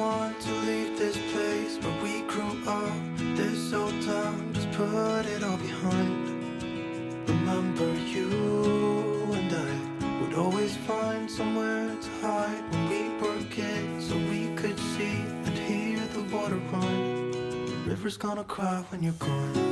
want to leave this place where we grew up. This old town, just put it all behind. Remember you and I would always find somewhere to hide when we were kids, so we could see and hear the water run. The river's gonna cry when you're gone.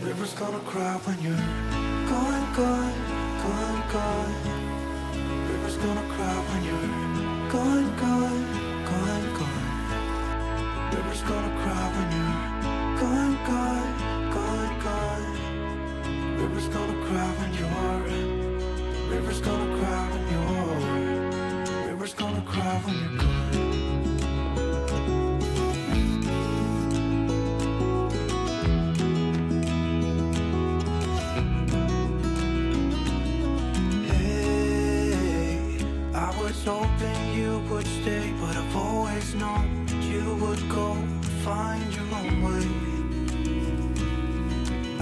River's gonna cry when you're gone, gone, gone, gone. River's gonna cry when you're gone, gone, gone, gone. River's gonna cry when you're gone, gone, gone, gone. River's gonna cry when you're. River's gonna cry when you're. River's gonna cry when you're gone. Hoping you would stay, but I've always known that you would go find your own way. I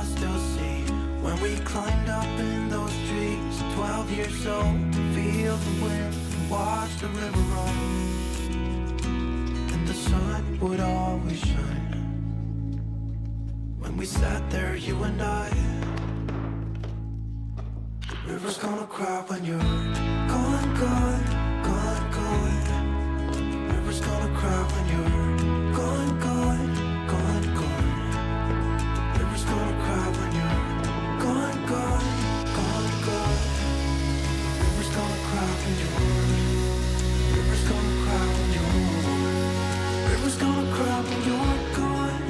still see when we climbed up in those trees, 12 years old, feel the wind and watch the river run. And the sun would always shine when we sat there, you and I. The river's gonna cry when you're gone, gone, gone, gone. River's gonna cry when you're gone, gone, gone, gone. River's gonna cry when you're gone, gone, gone, gone. River's gonna cry when you're. River's gonna cry when you're. River's gonna cry when you're gone.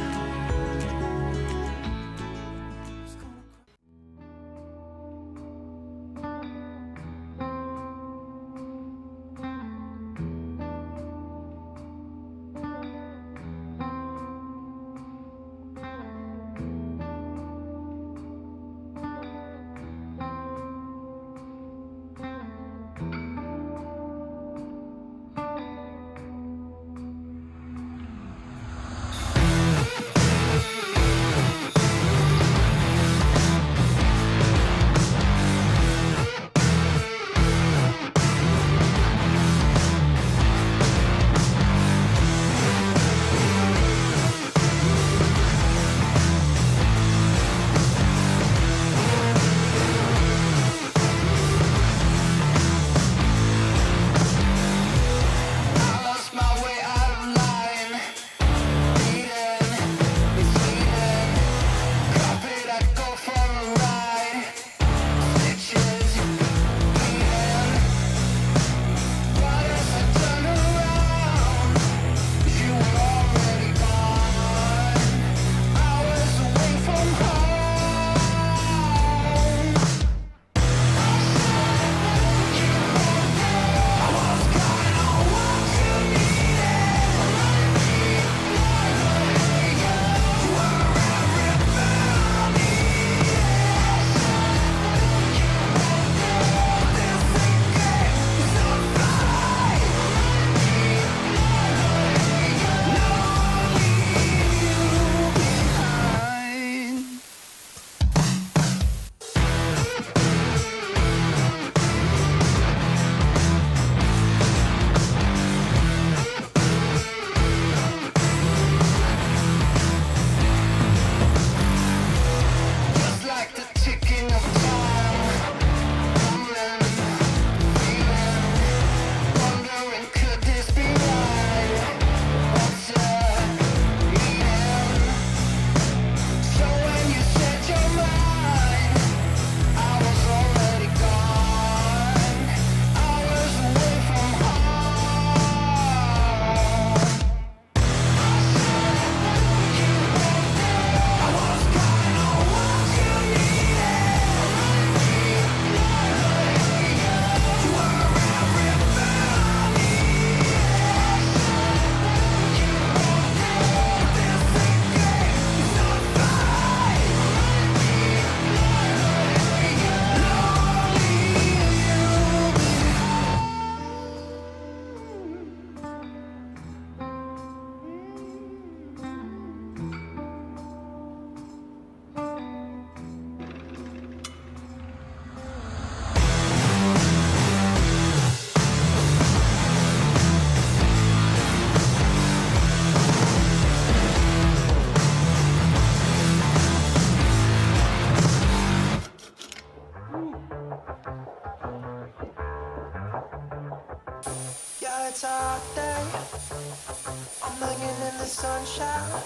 sunshine.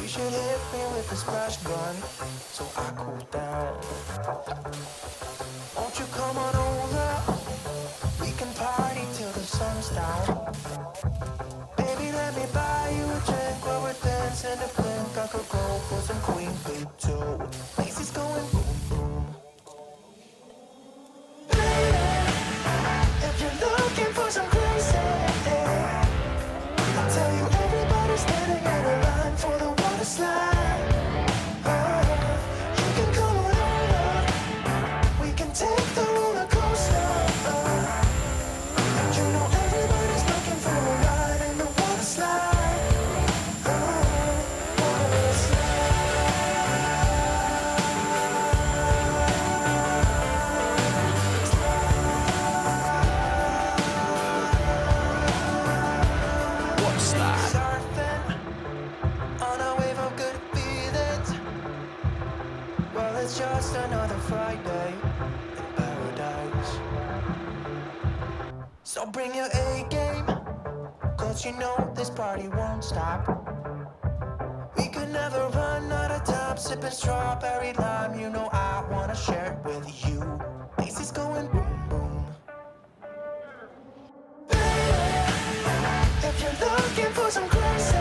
You should hit me with the splash gun so I cool down. Won't you come on over? We can party till the sun's down. Baby, let me buy you a drink while we're dancing to blink. I could go for some queen bee too. Place is going boom boom. Baby, if you're looking for some crazy, I'll tell you everybody's standing in a line for the water slide. You can come on over. We can take the roller coaster. And you know everybody's looking for a ride in the water slide. Water slide. Surfing on a wave of good feelings. Well, it's just another Friday in paradise. So bring your A game, cause you know this party won't stop. We could never run out of time, sipping strawberry lime. You know I wanna share it with you. Bass is going boom boom. Baby, if you're looking for some crazy,